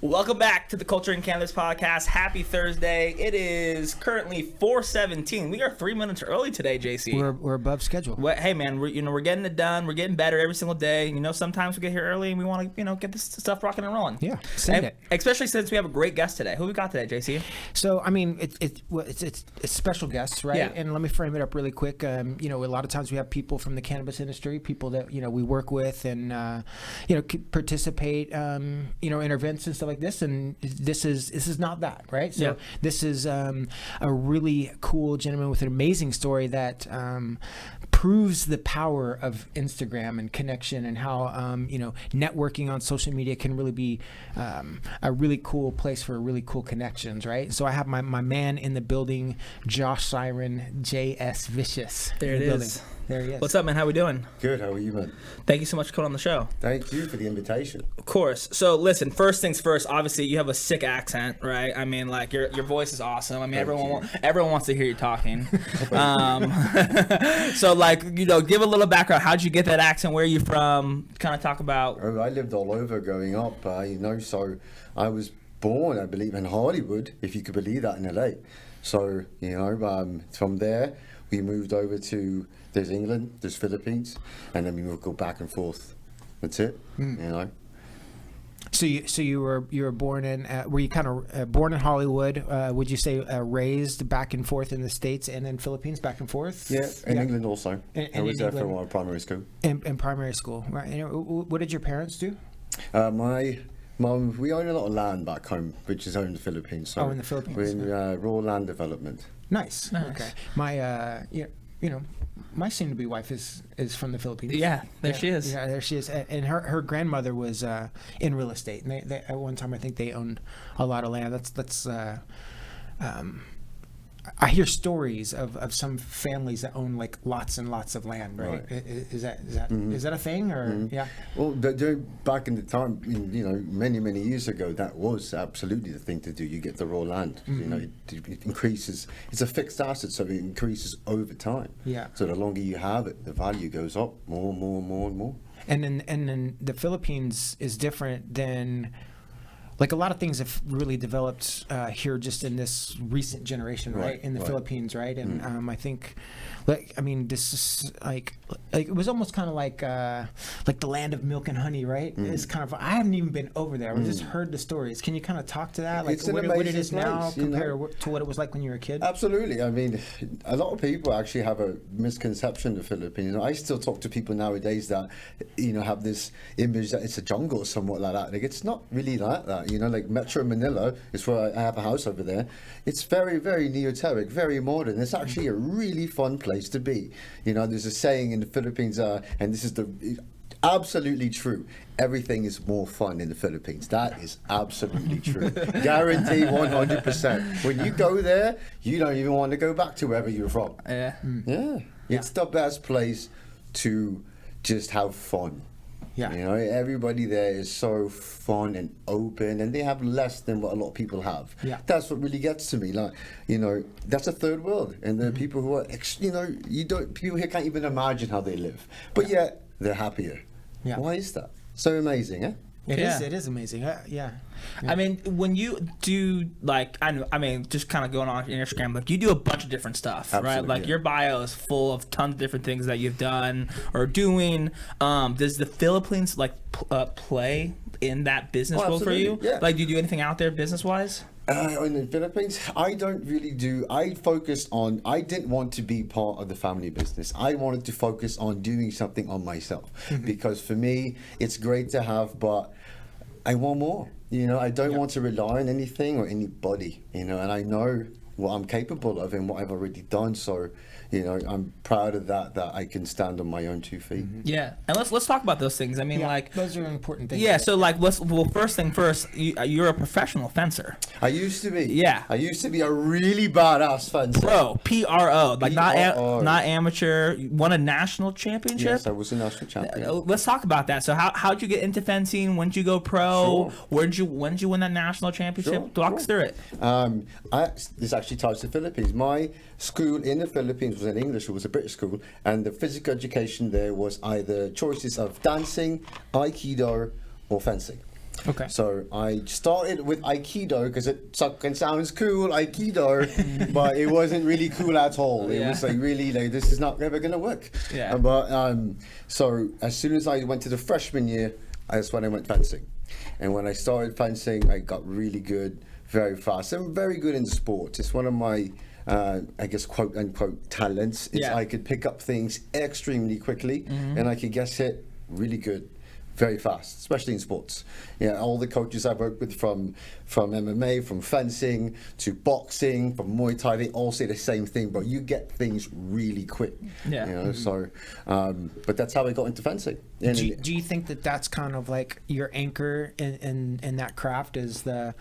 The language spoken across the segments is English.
Welcome back to the Culture and Cannabis podcast. Happy Thursday. It is currently 4:17. We are 3 minutes early today, JC. We're above schedule. Hey man, we're getting it done. We're getting better every single day. Sometimes we get here early and we want to get this stuff rocking and rolling. Yeah, send it. Especially since we have a great guest today. Who we got today, JC? So I mean, it's special guests, right? Yeah. And let me frame it up really quick. A lot of times we have people from the cannabis industry, people that we work with, and participate, in events and stuff like this. And this is not that, right? So yeah. This is a really cool gentleman with an amazing story that proves the power of Instagram and connection, and how networking on social media can really be a really cool place for really cool connections, right? So I have my man in the building, Josh Siren, JS Vicious. There it is. There he is. What's up, man? How we doing? Good. How are you, man? Thank you so much for coming on the show. Thank you for the invitation. Of course. So listen, first things first, obviously you have a sick accent, right? I mean, like your voice is awesome. I mean, everyone wants to hear you talking. So give a little background. How'd you get that accent? Where are you from? Kind of talk about. Oh, I lived all over growing up, so I was born, I believe, in Hollywood, if you could believe that, in LA. So, from there, we moved over to, there's England, there's Philippines, and then we would go back and forth. That's it, So you were born in were you kind of born in Hollywood? Would you say raised back and forth in the States and in Philippines, back and forth? Yeah, in England also. I was there for a while, primary school. In primary school, right? And what did your parents do? My mum, we own a lot of land back home, which is owned in the Philippines. So in the Philippines. We're in raw land development. Nice. Okay. My my soon-to-be wife is from the Philippines. Yeah, there she is. Yeah, there she is. And her grandmother was in real estate. And they at one time, I think they owned a lot of land. That's I hear stories of some families that own like lots and lots of land, right? Is that a thing, or yeah? Well, back in the time, many years ago, that was absolutely the thing to do. You get the raw land, it increases. It's a fixed asset, so it increases over time. Yeah. So the longer you have it, the value goes up more and more. And then the Philippines is different than. Like a lot of things have really developed here just in this recent generation, right? In the Philippines, right? And I think, this is like it was almost kind of like the land of milk and honey, right? It's kind of, I haven't even been over there. I've just heard the stories. Can you kind of talk to that? Like what it is now compared to what it was like when you were a kid? Absolutely. I mean, a lot of people actually have a misconception of the Philippines. I still talk to people nowadays that have this image that it's a jungle or somewhat like that. Like, it's not really like that. Like Metro Manila is where I have a house over there. It's very, very neoteric, very modern. It's actually a really fun place to be. There's a saying in the Philippines, and this is absolutely true. Everything is more fun in the Philippines. That is absolutely true. Guarantee 100%. When you go there, you don't even want to go back to wherever you're from. Yeah. It's the best place to just have fun. Yeah. Everybody there is so fun and open, and they have less than what a lot of people have. Yeah. That's what really gets to me. That's a third world, and there are people who are, people here can't even imagine how they live, but yet they're happier. Yeah. Why is that? So amazing, eh? It is amazing. Yeah. I mean, when you do just kind of going on Instagram, you do a bunch of different stuff, right? Like your bio is full of tons of different things that you've done or doing. Does the Philippines play in that business world for you? Yeah. Do you do anything out there business-wise? In the Philippines, I don't really do. I didn't want to be part of the family business. I wanted to focus on doing something on myself, because for me, it's great to have, but I want more. I don't want to rely on anything or anybody, and I know what I'm capable of and what I've already done. So, I'm proud of that I can stand on my own 2 feet. Yeah, and let's talk about those things. I mean, those are important things. Yeah, so first thing first, you're a professional fencer. I used to be. Yeah. I used to be a really badass fencer. Pro, PRO, not amateur. Won a national championship. Yes, I was a national champion. Let's talk about that. So how'd you get into fencing? When'd you go pro? Sure. When'd you win that national championship? Talk us through it. This actually ties to the Philippines. My school in the Philippines was in English. It was a British school, and the physical education there was either choices of dancing, aikido, or fencing. Okay. So I started with Aikido because it sounds cool, Aikido, but it wasn't really cool at all. It was like really like, this is not ever gonna work. Yeah. But so as soon as I went to the freshman year, that's when I went fencing. And when I started fencing, I got really good very fast. I'm very good in sports. It's one of my I guess quote unquote talents. Is I could pick up things extremely quickly, and I could guess it really good very fast, especially in sports. Yeah, all the coaches I've worked with from MMA, from fencing to boxing, from Muay Thai, they all say the same thing, but you get things really quick. Yeah. You know, so, but that's how I got into fencing. Do you think that that's kind of like your anchor in that craft, is the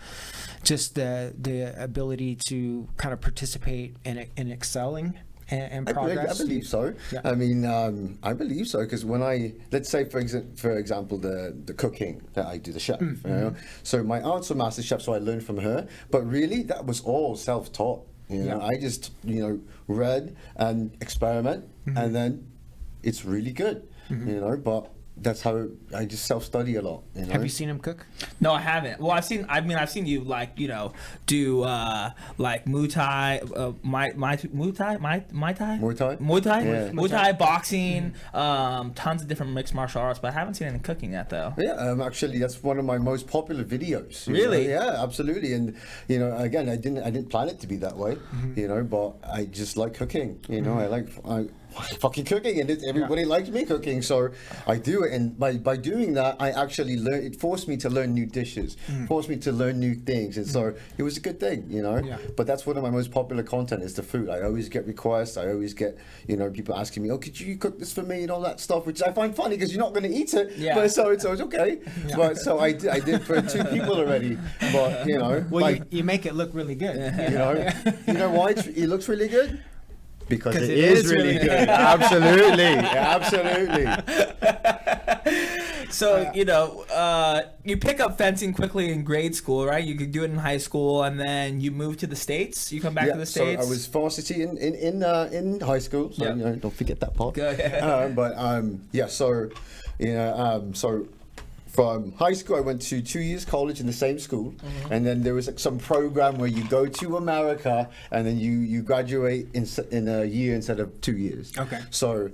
ability to kind of participate in excelling? And progress? I believe so. Yeah. I mean, I believe so because when let's say for example the cooking that I do, the chef. You know? So my aunt's a master chef, so I learned from her. But really, that was all self-taught. You know, I just read and experiment, and then it's really good. You know, but that's how I just self-study a lot. You know? Have you seen him cook? No, I haven't. Well, I've seen you like do like Muay Thai, Muay Thai, boxing, tons of different mixed martial arts, but I haven't seen any cooking yet though. Yeah, actually, that's one of my most popular videos. Really? Yeah, absolutely. And again, I didn't plan it to be that way. You know, but I just like cooking. You know, I fucking cooking, and everybody likes me cooking, so I do it. And by doing that, I actually learned. It forced me to learn new dishes, forced me to learn new things, and so it was a good thing, But that's one of my most popular content is the food. I always get requests. I always get people asking me, "Oh, could you cook this for me?" and all that stuff, which I find funny because you're not going to eat it. Yeah. But so it's okay. Yeah. But so I did for 2 people already. But well, you make it look really good. You know why it looks really good? Because it is really good. Absolutely. So, you pick up fencing quickly in grade school, right? You could do it in high school, and then you move to the States. You come back to the States. So I was varsity in high school. So, don't forget that part. Go ahead. So from high school, I went to 2 years college in the same school, and then there was some program where you go to America and then you graduate in a year instead of 2 years. Okay. So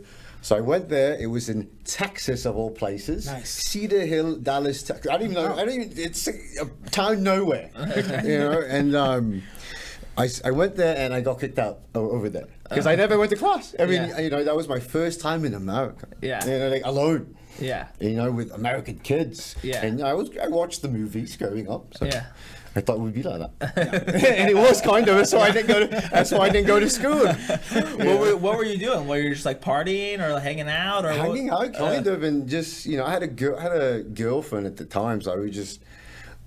I went there. It was in Texas of all places. Nice. Cedar Hill, Dallas, Texas. I don't even know. It's a town nowhere. And I went there and I got kicked out over there because I never went to class. I mean, that was my first time in America. Yeah. Like alone. Yeah. With American kids. Yeah. And I watched the movies growing up. So I thought it would be like that. And it was kind of. That's why I didn't go to school. What were you doing? Were you just like partying or hanging out or hanging out kind of, and just I had a girlfriend at the time, so I would just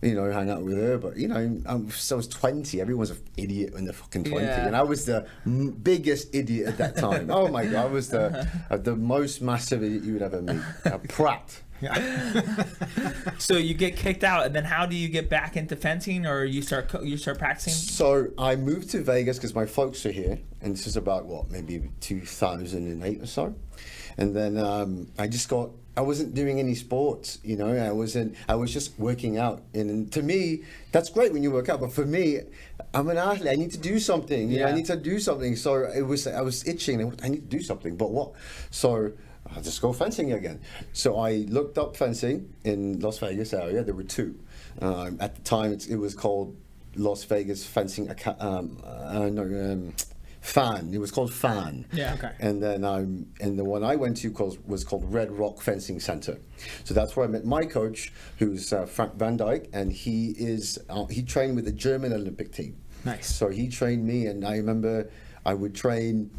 hang out with her. But I was 20. Everyone's an idiot when they're fucking 20, and I was the biggest idiot at that time. Oh my god, I was the most massive idiot you would ever meet. A prat. So you get kicked out, and then how do you get back into fencing, or you start practicing? So I moved to Vegas because my folks are here, and this is about maybe 2008 or so, and then I wasn't doing any sports, I was just working out. And to me, that's great when you work out. But for me, I'm an athlete. I need to do something. I need to do something. So I was itching. I need to do something. But what? So I'll just go fencing again. So I looked up fencing in Las Vegas area. There were 2. At the time, it was called Las Vegas Fencing Fan. It was called Fan. Yeah. Okay. And then and the one I went to was called Red Rock Fencing Center. So that's where I met my coach, who's Frank Van Dyke, and he trained with the German Olympic team. Nice. So he trained me, and I remember I would train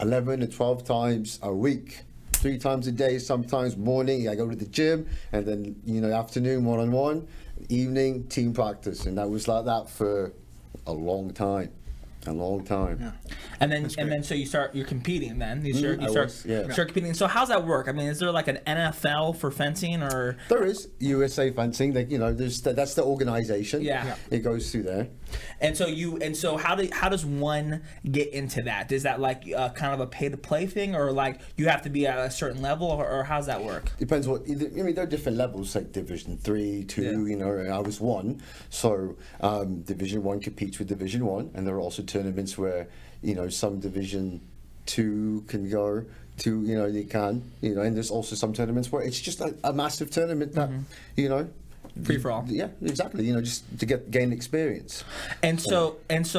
11 to 12 times a week, 3 times a day. Sometimes morning I go to the gym, and then afternoon 1-on-1, evening team practice, and that was like that for a long time. A long time. Yeah. And then so you're competing then. You start competing. So how's that work? I mean, is there like an NFL for fencing or? There is USA Fencing. Like, that's the organization. Yeah. It goes through there. And so how does one get into that? Is that like kind of a pay to play thing, or like you have to be at a certain level, or how's that work? Depends what. I mean, there are different levels, like Division 3, 2. I was 1, so Division 1 competes with Division 1, and there are also tournaments where some Division 2 can go to, they can, and there's also some tournaments where it's just a massive tournament that, free for all. Yeah, exactly. Just to gain experience. And so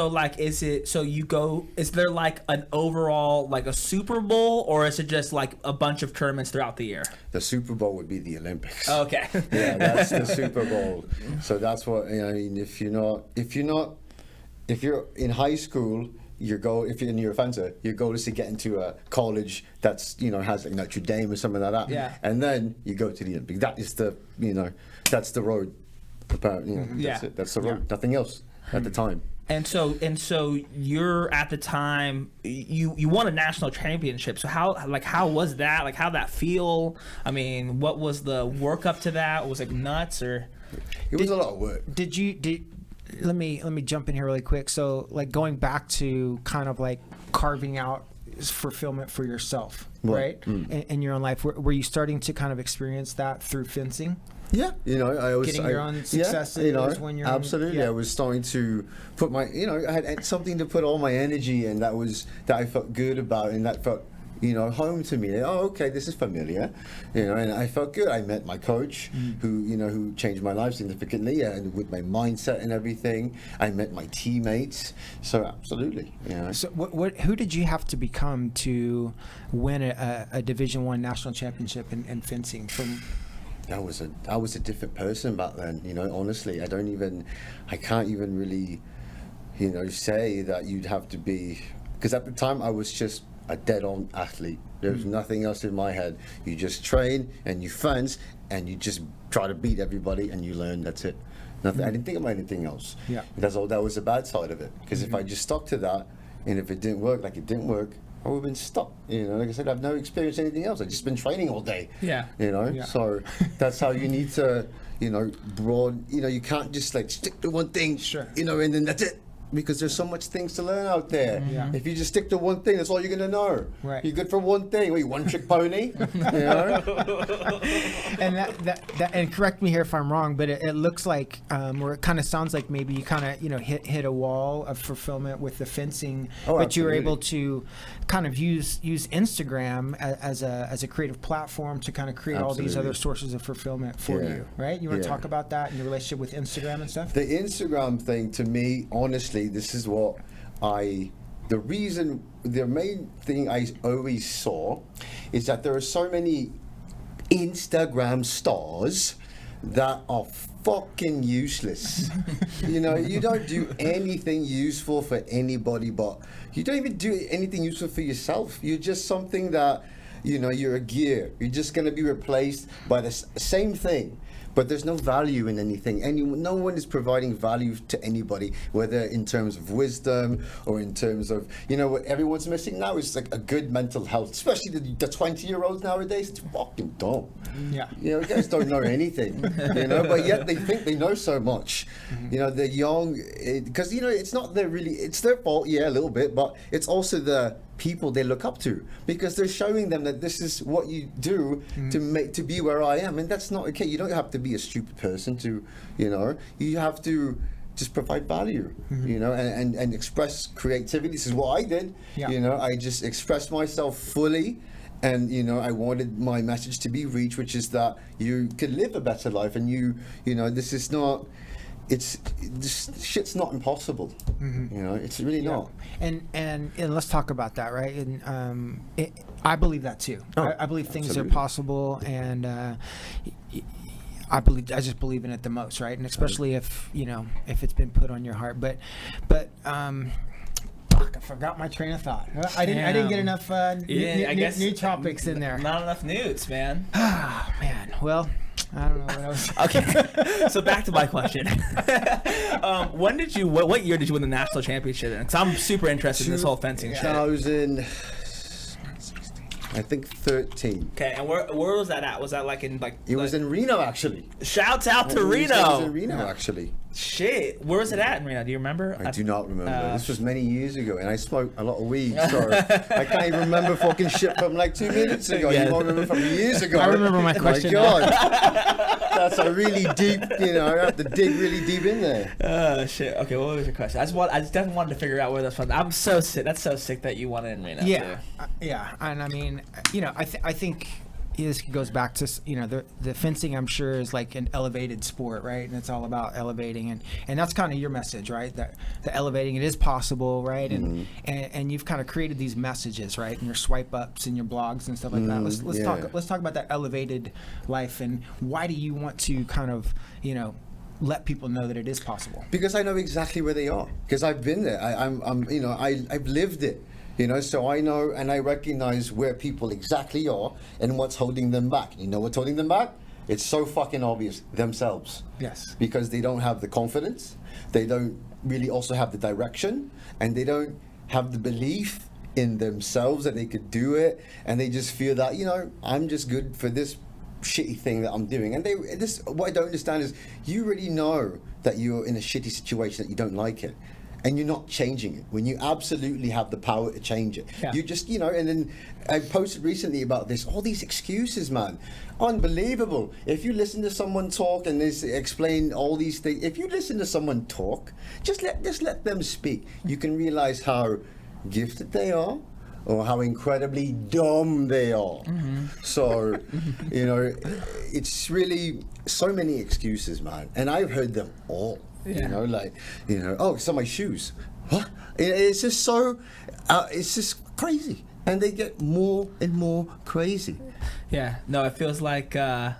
like, is there like an overall, like a Super Bowl, or is it just like a bunch of tournaments throughout the year? The Super Bowl would be the Olympics. Okay. Yeah, that's the Super Bowl. So that's what, if you're in high school, if you're a fencer, your goal is to get into a college that's has like Notre Dame or something like that. Yeah. And then you go to the Olympics. That is that's the road. That's it. That's the road. Nothing else at the time. And so you're at the time you won a national championship. So how was that? Like, how'd that feel? I mean, what was the work up to that? Was it nuts or? It was a lot of work. Let me jump in here really quick. So, like, going back to kind of like carving out fulfillment for yourself, right? In your own life, were you starting to kind of experience that through fencing? Yeah, I was getting your own successes when you're absolutely. I was starting to put my, I had something to put all my energy in that I felt good about, and that felt home to me. Oh, okay, this is familiar, and I felt good. I met my coach, who changed my life significantly, and with my mindset and everything. I met my teammates, so absolutely. So, who did you have to become to win a Division I national championship in fencing? I was a different person back then. Honestly, I can't even really, say that you'd have to be, because at the time I was just a dead-on athlete. There was nothing else in my head. You just train and you fence and you just try to beat everybody and you learn. That's it. Nothing. I didn't think about anything else. Yeah. That's all. That was the bad side of it. Because if I just stuck to that, and if it didn't work like it didn't work, I would have been stuck. Like I said, I've no experience anything else. I've just been training all day. Yeah. So that's how you need to, you can't just like stick to one thing. Sure. And then that's it. Because there's so much things to learn out there. Yeah. If you just stick to one thing, that's all you're gonna know. Right. You're good for one thing. What, you one-trick pony? And that and correct me here if I'm wrong, but it looks like, or it kind of sounds like maybe you kind of hit a wall of fulfillment with the fencing, but you were able to kind of use Instagram as a creative platform to kind of create all these other sources of fulfillment for you, right? You want to talk about that and your relationship with Instagram and stuff? The Instagram thing, to me, honestly, this is what the main thing I always saw is that there are so many Instagram stars that are fucking useless. You don't do anything useful for anybody, but you don't even do anything useful for yourself. You're just something that, you're a gear. You're just going to be replaced by the same thing. But there's no value in anything. No one is providing value to anybody, whether in terms of wisdom or in terms of, what everyone's missing now is like a good mental health, especially the 20-year-olds nowadays. It's fucking dumb. Yeah. Guys don't know anything, but yet they think they know so much. They're young, because, it's not it's their fault, a little bit, but it's also the people they look up to, because they're showing them that this is what you do to be where I am, and that's not okay. You don't have to be a stupid person to, you have to just provide value, and express creativity. This is what I did. I just expressed myself fully, and I wanted my message to be reached, which is that you can live a better life, and this is not. This shit's not impossible. It's really not. And let's talk about that, right? And I believe that too. I believe things absolutely. are possible, and I just believe in it the most, right? And especially if it's been put on your heart. But fuck, I forgot my train of thought. I didn't get enough new topics in there. Not enough nudes, man. Ah, man. Well, I don't know what else. Okay, so back to my question. When did you? What year did you win the national championship? Because I'm super interested in this whole fencing shit. I was in, I think 13. Okay, and where was that at? Was that like in like? It was in Reno, actually. Shouts out to It Reno. was in Reno, actually. Shit, where was it at in Reno? Do you remember? I do not remember. This was many years ago, and I smoked a lot of weed, so I can't even remember fucking shit from like 2 minutes ago. Yeah. You won't remember from years ago. I remember my question. My God. That's a really deep, I have to dig really deep in there. Shit. Okay, what was your question? I just definitely wanted to figure out where that's from. I'm so sick. That's so sick that you won it in Reno. Yeah, too. yeah, and I mean, I think this goes back to the fencing. I'm sure is like an elevated sport, right? And it's all about elevating, and that's kind of your message, right? That the elevating, it is possible, right? And you've kind of created these messages, right? And your swipe ups and your blogs and stuff like that. Let's talk about that elevated life, and why do you want to kind of let people know that it is possible? Because I know exactly where they are. Because I've been there. I've lived it. So I know and I recognize where people exactly are and what's holding them back. You know what's holding them back? It's so fucking obvious. Themselves. Yes. Because they don't have the confidence. They don't really also have the direction. And they don't have the belief in themselves that they could do it. And they just feel that, I'm just good for this shitty thing that I'm doing. And what I don't understand is you already know that you're in a shitty situation, that you don't like it. And you're not changing it when you absolutely have the power to change it. Yeah. You just, and then I posted recently about this, all these excuses, man. Unbelievable. If you listen to someone talk and they explain all these things, if you listen to someone talk, just let them speak. You can realize how gifted they are or how incredibly dumb they are. So, it's really so many excuses, man. And I've heard them all. Yeah. Oh, it's on my shoes. What? It's just so, it's just crazy. And they get more and more crazy. Yeah, no, it feels like when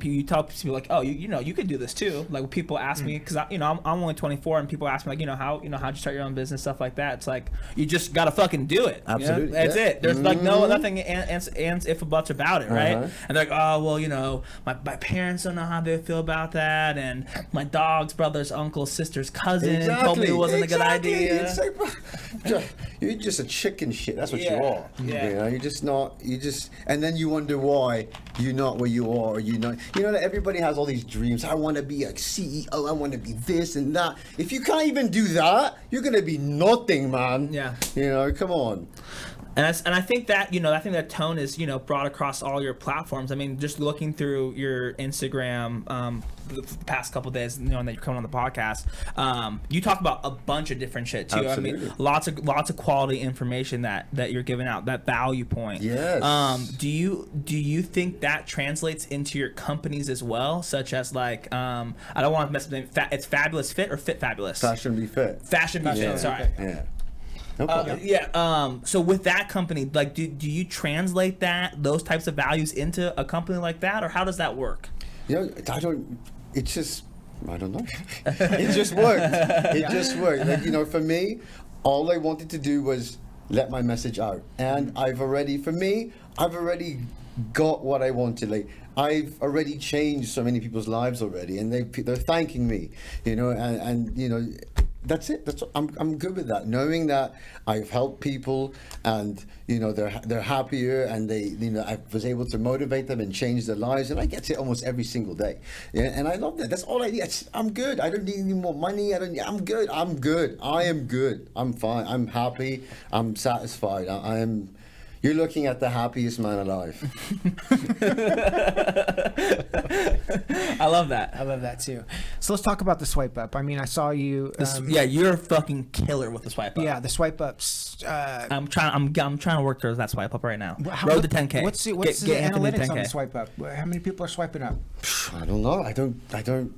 you talk to people like, oh, you could do this too. Like when people ask me, because I'm only 24, and people ask me like, how'd you start your own business, stuff like that. It's like you just gotta fucking do it. Absolutely, that's it. There's like nothing ands, if or buts about it, right? And they're like, oh well, my parents don't know how they feel about that, and my dog's brother's uncle's sister's cousin told me it wasn't a good idea. It's like, you're just a chicken shit. That's what you are. Yeah. You're just not. And then you wonder why you're not where you are. That everybody has all these dreams. I want to be a CEO. I want to be this and that. If you can't even do that, you're gonna be nothing, man. Yeah. Come on. And I think that I think that tone is brought across all your platforms. I mean, just looking through your Instagram the past couple of days, knowing that you're coming on the podcast, you talk about a bunch of different shit too. Absolutely. I mean, lots of quality information that you're giving out, that value point. Yes. Do you think that translates into your companies as well, such as like I don't want to mess with the name. It's Fabulous Fit or Fit Fabulous? Fashion Be Fit. Fashion Be Fit. Sorry. Yeah. So with that company, like, do you translate those types of values into a company like that, or how does that work? I don't. It's just, I don't know. It just worked. It just worked. Like, for me, all I wanted to do was let my message out, and I've already got what I wanted. Like, I've already changed so many people's lives already, and they're thanking me. And that's it. I'm good with that. Knowing that I've helped people, and they're happier, and I was able to motivate them and change their lives, and I get it almost every single day. Yeah, and I love that. That's all I need. I'm good. I don't need any more money. I'm good. I'm good. I am good. I'm fine. I'm happy. I'm satisfied. You're looking at the happiest man alive. I love that. I love that too. So let's talk about the swipe up. I mean, I saw you. You're a fucking killer with the swipe up. Yeah, the swipe ups. I'm trying to work towards that swipe up right now. Road to 10K. What's the analytics on the swipe up? How many people are swiping up? I don't know. I don't.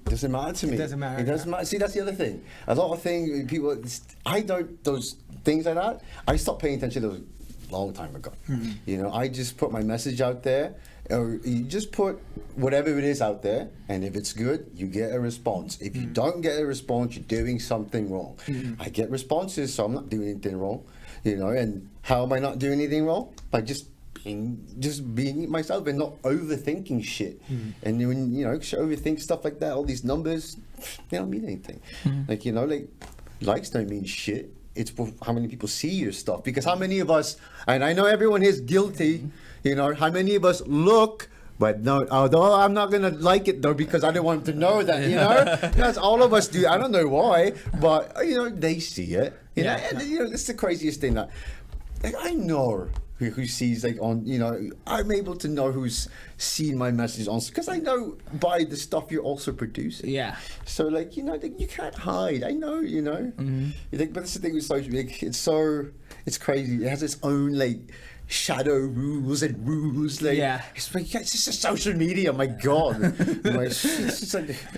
Doesn't matter to me. It doesn't matter. It doesn't matter. See, that's the other thing. A lot of things people. Those things like that. I stopped paying attention to those long time ago. I just put my message out there, or you just put whatever it is out there, and if it's good, you get a response. If you don't get a response, you're doing something wrong. I get responses, so I'm not doing anything wrong. And how am I not doing anything wrong? By just fucking just being myself and not overthinking shit. And when overthink stuff like that, all these numbers, they don't mean anything. Like likes don't mean shit. It's how many people see your stuff. Because how many of us, and I know everyone here is guilty, how many of us look, but no, although I'm not going to like it though, because I don't want them to know that, That's all of us do. I don't know why, but, they see it. And, it's the craziest thing that, I know who sees I'm able to know who's seen my messages on, because I know by the stuff you're also producing. Yeah. So you can't hide. I know, but that's the thing with social media. It's crazy. It has its own shadow rules and rules. It's just a social media. My God. It's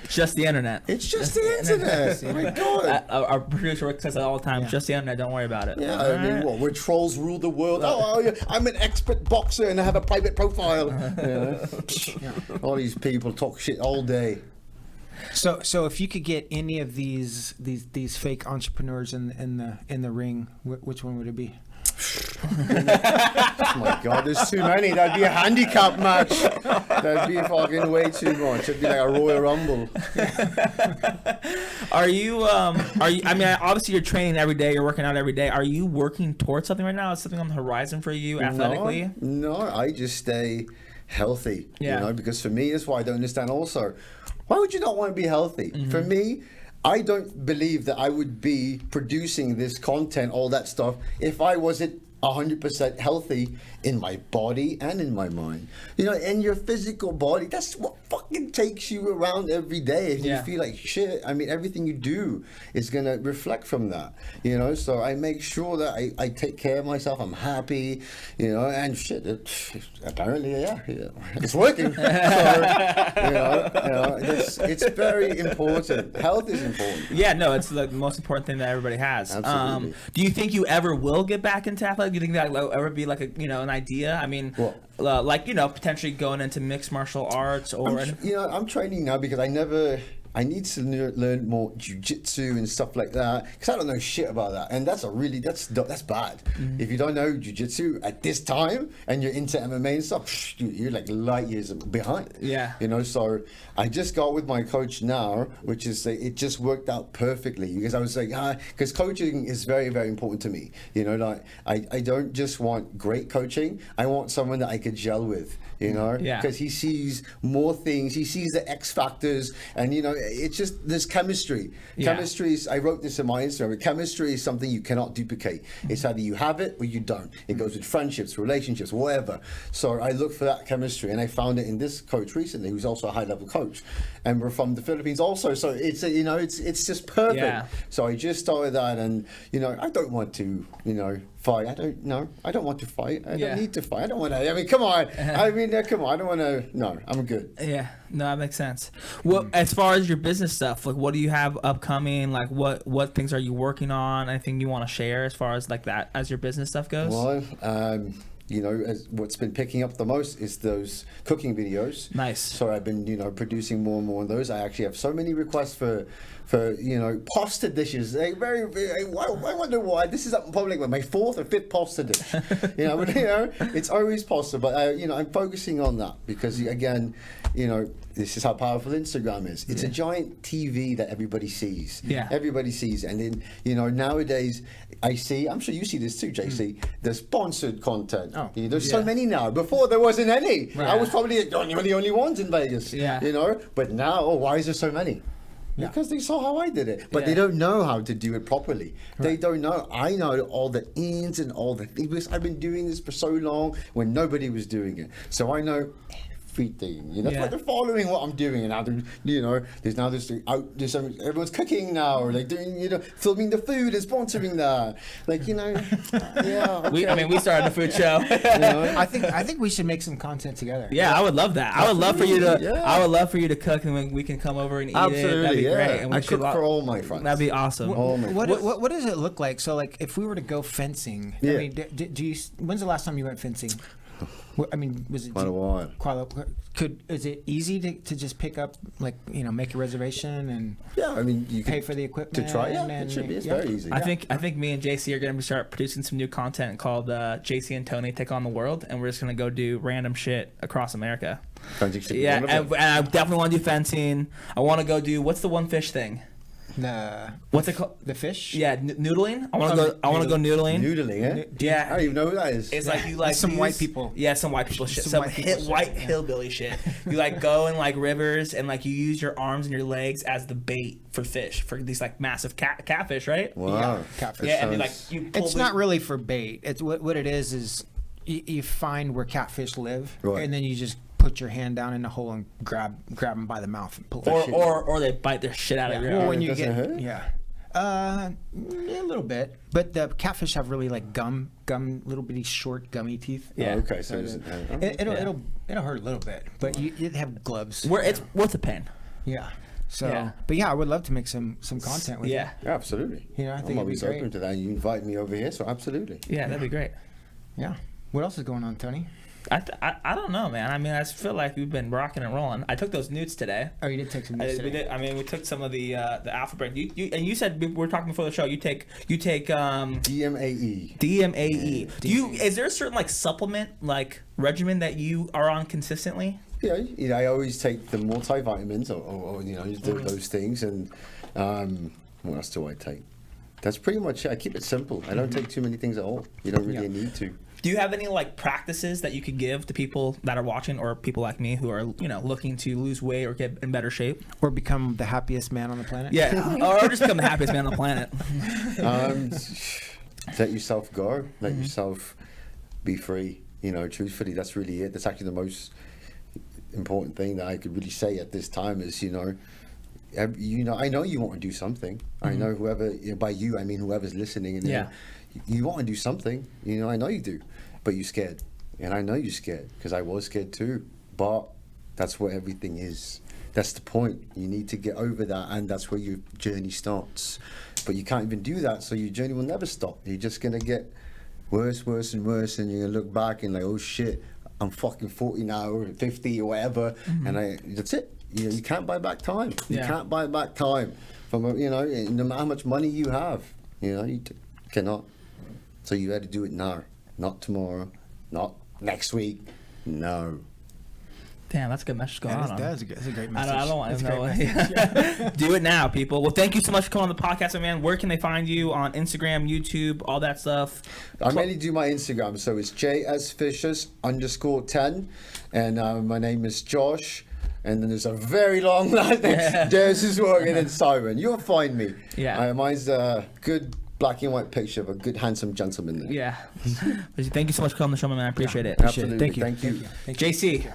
just the internet. It's just the internet. Oh my God. Our producer Rick says that all the time. Just the internet. Don't worry about it. Yeah. I mean, where trolls rule the world. I'm an expert boxer and I have a private profile. All these people talk shit all day. So if you could get any of these fake entrepreneurs in the ring, which one would it be? Oh my God, there's too many. That'd be a handicap match. That'd be fucking way too much. It'd be like a Royal Rumble. Are you? I mean, obviously you're training every day. You're working out every day. Are you working towards something right now? Is something on the horizon for you athletically? No, I just stay healthy. Because for me, that's why I don't understand. Also, why would you not want to be healthy? For me, I don't believe that I would be producing this content, all that stuff, if I wasn't 100% healthy in my body and in my mind. In your physical body, that's what fucking takes you around every day. If you feel like shit, I mean, everything you do is going to reflect from that, So I make sure that I take care of myself. I'm happy, and shit, apparently, it's working. So, it's very important. Health is important. Yeah, no, it's the most important thing that everybody has. Absolutely. Do you think you ever will get back into athletics? Do you think that will ever be like an idea? I mean, potentially going into mixed martial arts or... I'm training now because I need to learn more jiu-jitsu and stuff like that, because I don't know shit about that, and that's bad. If you don't know jiu-jitsu at this time and you're into MMA and stuff, you're like light years behind. So I just got with my coach now, which is it just worked out perfectly, because I was like, because coaching is very, very important to me. I don't just want great coaching, I want someone that I could gel with, because he sees more things, he sees the X factors, and it's just there's chemistry. Chemistry is, I wrote this in my Instagram, chemistry is something you cannot duplicate. It's either you have it or you don't. It goes with friendships, relationships, whatever. So I look for that chemistry, and I found it in this coach recently, who's also a high-level coach, and we're from the Philippines also. So it's it's just perfect. So I just started that, and I don't want to fight. I don't want to fight. I don't need to fight. I don't want to. I mean, come on. Come on. I don't want to. No, I'm good. Yeah, no, that makes sense. Well, as far as your business stuff, what do you have upcoming? What things are you working on? Anything you want to share as far as that as your business stuff goes? Well, as what's been picking up the most is those cooking videos. Nice. So I've been producing more and more of those. I actually have so many requests for pasta dishes. I wonder why this is up in public with my 4th or 5th pasta dish. It's always pasta, but I'm focusing on that because again, this is how powerful Instagram is. It's a giant TV that everybody sees. Everybody sees, and then nowadays I'm sure you see this too, JC. The sponsored content. There's so many now. Before there wasn't any. I was probably one of the only ones in Vegas. But now, why is there so many? Because they saw how I did it, but they don't know how to do it properly. They don't know. I know all the ins and all the things, because I've been doing this for so long when nobody was doing it. So I know everything. That's why they're following what I'm doing, and now there's everyone's cooking now, or doing filming the food and sponsoring that. Okay. We started a food show. I think we should make some content together. I would love that. I would love for you to. I would love for you to cook, and we can come over and eat it. That'd be great. And I cook for all my friends. That'd be awesome. What does it look like? So if we were to go fencing, I mean, do you? When's the last time you went fencing? I mean, was it Quite a while. Is it easy to just pick up, like, make a reservation and Yeah, I mean, you pay can for the equipment? to try. Yeah, it should be. It's very easy. I think me and JC are going to start producing some new content called JC and Tony Take on the World, and we're just going to go do random shit across America. Fencing should be Yeah, wonderful. and I definitely want to do fencing. I want to go do, what's the one fish thing? What's it called? The fish? Yeah, noodling. I want to go. I want to go noodling. Noodling, eh? Yeah. I don't even know who that is. It's like you like some white people. Yeah, some white people shit. Some Some white people white shit, yeah. hillbilly shit. You like go in like rivers and like you use your arms and your legs as the bait for fish, for these like massive catfish, right? Wow. Catfish. Yeah, and like you pull It's not really for bait. It's what it is you find where catfish live, Right. and then you just put your hand down in the hole and grab them by the mouth and pull it. or they bite their shit out of your Well, arm. when you doesn't get hurt? a little bit, but the catfish have really like gum, little bitty short gummy teeth. Yeah. Oh, okay, so It'll hurt a little bit, but you have gloves. Where it's worth the pain. Yeah. So, Yeah. but yeah, I would love to make some content with Yeah. Yeah, absolutely. I think I'm it'd be always great. open to that. You invite me over here, so absolutely. Yeah, that'd be great. you. Yeah. What else is going on, Tony? I don't know, man. I mean, I just feel like we've been rocking and rolling. I took those nudes today. Oh, you did take some news We today. did. I mean, we took some of the alpha brain. You said we were talking before the show. You take DMAE. DMAE. Is there a certain like supplement like regimen that you are on consistently? Yeah, I always take the multivitamins or those things. And what else do I take? That's pretty much it. I keep it simple. I don't take too many things at all. You don't really need to. Do you have any like practices that you could give to people that are watching or people like me who are looking to lose weight or get in better shape Or become the happiest man on the planet? Yeah, or just become the happiest man on the planet? Let yourself go. Let yourself be free. Truthfully, that's really it. That's actually the most important thing that I could really say at this time is, I know you want to do something. I know whoever, by you, I mean whoever's listening. And you want to do something. I know you do, but you're scared. And I know you're scared because I was scared too. But that's what everything is. That's the point. You need to get over that, and that's where your journey starts. But you can't even do that, so your journey will never stop. You're just going to get worse and worse, and you're going to look back and like, oh shit, I'm fucking 40 now, or 50 or whatever, and that's it. You can't buy back time. You can't buy back time from, no matter how much money you have, you cannot. So you had to do it now, not tomorrow, not next week, no. Damn, that's a good message going on. That's a great message. I don't want to know. Do it now, people. Well, thank you so much for coming on the podcast, man. Where can they find you on Instagram, YouTube, all that stuff? I mainly do my Instagram, so it's JSFishers_10, and my name is Josh. And then there's a very long last name, Jess Morgan and Simon. You'll find me. Yeah. Mine's a good black and white picture of a good handsome gentleman there. Yeah. Thank you so much for coming on the show, man. I appreciate it. Absolutely. Thank you. JC.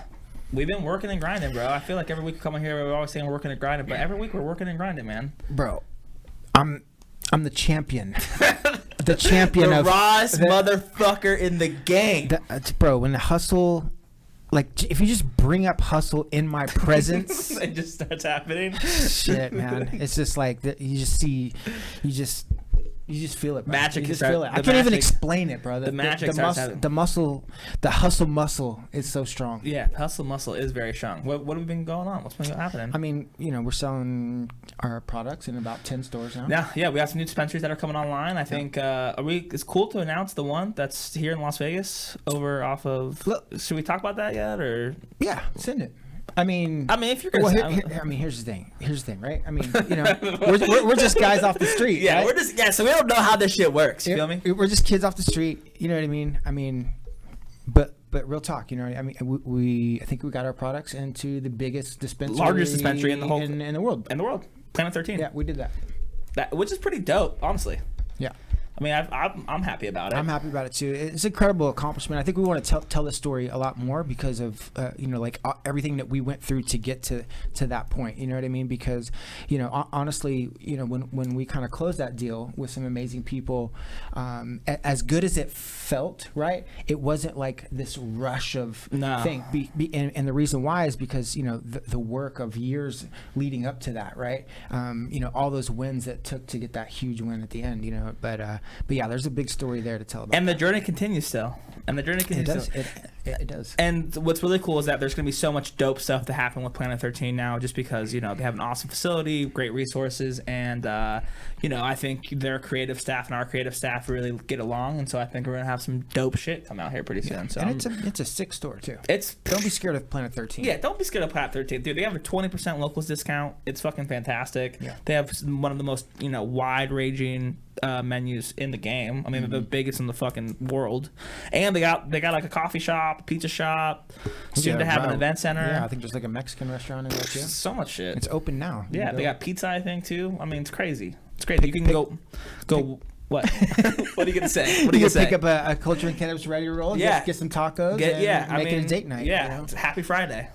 We've been working and grinding, bro. I feel like every week we come in here, we're always saying we're working and grinding, but every week we're working and grinding, man. Bro, I'm the champion. The champion the of rawest motherfucker in the gang. Bro, when the hustle, like if you just bring up hustle in my presence, it just starts happening. Shit, man. It's just like you just feel it, bro. Magic. You just feel it. I can't even explain it, bro. The hustle muscle is so strong. Yeah, hustle muscle is very strong. What have been going on? What's been happening? I mean, we're selling our products in about 10 stores now. Yeah, we have some new dispensaries that are coming online. I think it's cool to announce the one that's here in Las Vegas over off of. Should we talk about that yet, or? Yeah, send it. I mean, if you're gonna, here's the thing, right? I mean, we're just guys off the street. Yeah, right? So we don't know how this shit works. You feel me? We're just kids off the street. You know what I mean? I mean, but real talk. I mean, I think we got our products into the biggest largest dispensary in the whole in the world. Planet 13. Yeah, we did that. Which is pretty dope, honestly. Yeah. I mean, I'm happy about it. I'm happy about it too. It's an incredible accomplishment. I think we want to tell the story a lot more because of everything that we went through to get to that point. You know what I mean? Because honestly, when we kind of closed that deal with some amazing people, as good as it felt, right? It wasn't like this rush of thing. And the reason why is because the work of years leading up to that, right? All those wins that took to get that huge win at the end. But yeah, there's a big story there to tell about. And the journey continues still. It does. And what's really cool is that there's going to be so much dope stuff to happen with Planet 13 now, just because, they have an awesome facility, great resources, and, I think their creative staff and our creative staff really get along, and so I think we're going to have some dope shit come out here pretty soon. So and it's a sick store, too. Don't be scared of Planet 13. Yeah, don't be scared of Planet 13. Dude, they have a 20% locals discount. It's fucking fantastic. Yeah. They have one of the most, wide-ranging menus in the game. I mean, the biggest in the fucking world. And they got like a coffee shop, a pizza shop, soon to have an event center. Yeah, I think there's like a Mexican restaurant in there too. So much shit. It's open now. Yeah, they got pizza, I think, too. I mean, it's crazy. It's crazy. You can go what? What are you gonna say? What are you gonna say? Pick up a Culture and Cannabis ready to roll. Yeah. Get some tacos. Make it a date night. Yeah. It's Happy Friday.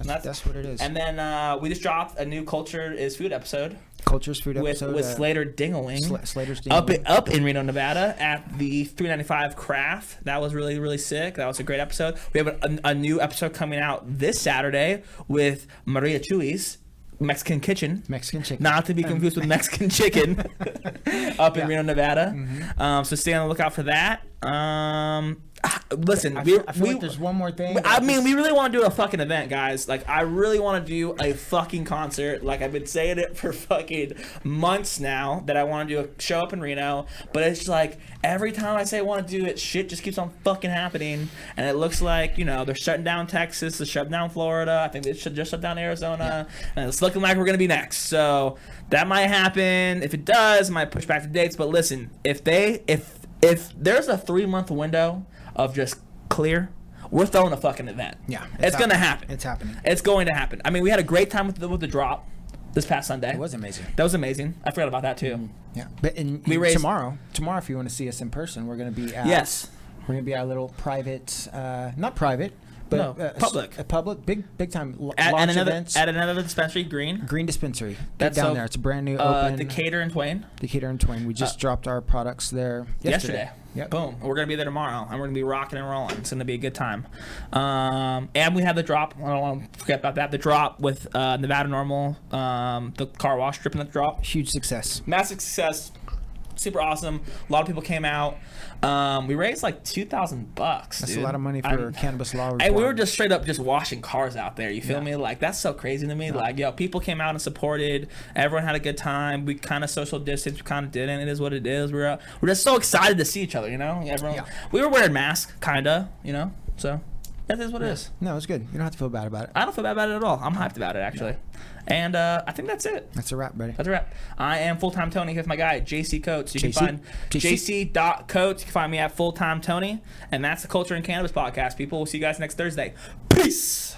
That's what it is. And then we just dropped a new Culture is Food episode. Culture's Food episode with Slater Dingling. Slater's Dingling. Up in Reno, Nevada at the 395 Craft. That was really, really sick. That was a great episode. We have a new episode coming out this Saturday with Maria Chuy's Mexican Kitchen. Mexican Chicken. Not to be confused with Mexican Chicken up in Reno, Nevada. Mm-hmm. So stay on the lookout for that. Listen, I feel like there's one more thing. We really want to do a fucking event, guys. Like, I really want to do a fucking concert. Like, I've been saying it for fucking months now that I want to do a show up in Reno. But it's like, every time I say I want to do it, shit just keeps on fucking happening. And it looks like, they're shutting down Texas, they're shutting down Florida. I think they should just shut down Arizona. Yeah. And it's looking like we're going to be next. So that might happen. If it does, might push back the dates. But listen, if there's a 3-month window of just clear, we're throwing a fucking event. Yeah. It's going to happen. It's happening. It's going to happen. I mean, we had a great time with the drop this past Sunday. It was amazing. That was amazing. I forgot about that too. Yeah. But tomorrow, if you want to see us in person, we're going to be at we're going to be at a little private, not private, but public. A public, big time launch events. At another dispensary, Green Dispensary. Get down there. It's a brand new open. Decatur and Twain. We just dropped our products there yesterday. Yep. Boom. We're going to be there tomorrow, and we're going to be rocking and rolling. It's going to be a good time. And we have the drop. I don't want to forget about that. The drop with Nevada Normal, the car wash dripping at the drop. Huge success. Massive success. Super awesome. A lot of people came out. We raised like $2,000. That's a lot of money for cannabis law reform. And we were just straight up just washing cars out there. You feel me? Like, that's so crazy to me. Yeah. Like, people came out and supported. Everyone had a good time. We kind of social distanced. We kind of didn't. It is what it is. We're just so excited to see each other. Everyone. Yeah. We were wearing masks, kinda. So that is what it is. No, it's good. You don't have to feel bad about it. I don't feel bad about it at all. I'm hyped about it, actually. And I think that's it. That's a wrap, buddy. That's a wrap. I am Full-Time Tony with my guy, JC Coates. You can find JC.Coates. You can find me at Full-Time Tony. And that's the Culture and Cannabis Podcast, people. We'll see you guys next Thursday. Peace.